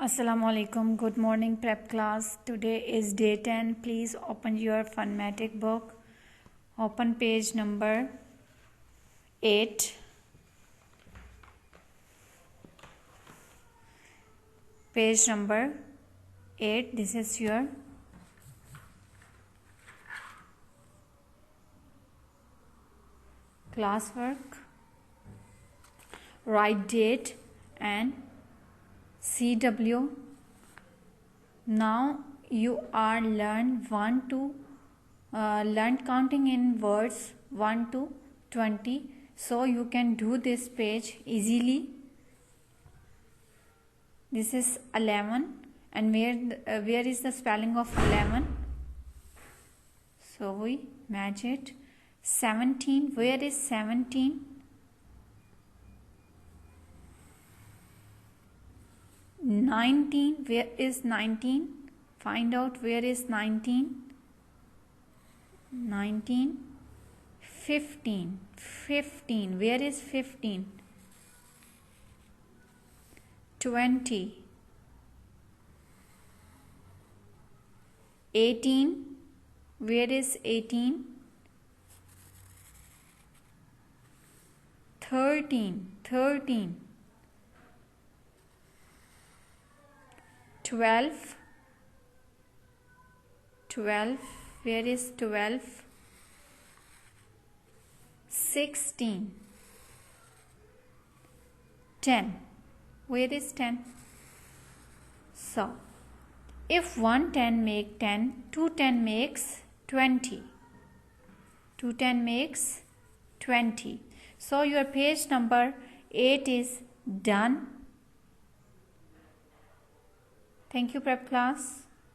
Assalamu alaikum. Good morning prep class. Today is day 10. Please open your funmatic book. Open page number 8. Page number 8. This is your classwork. Write date and CW. Now you are learn counting in words 1 to 20, so you can do this page easily. This is 11, and where is the spelling of 11? So we match it. 17, where is 17? 19, where is 19? Find out where is 19. 19. 15, where is 15? 20. 18, where is 18? 13. 12, where is 12? 16. 10, where is 10? So if 1 10 make 10, 2 10 makes 20. 2 10 makes 20. So your page number 8 is done. Thank you prep class.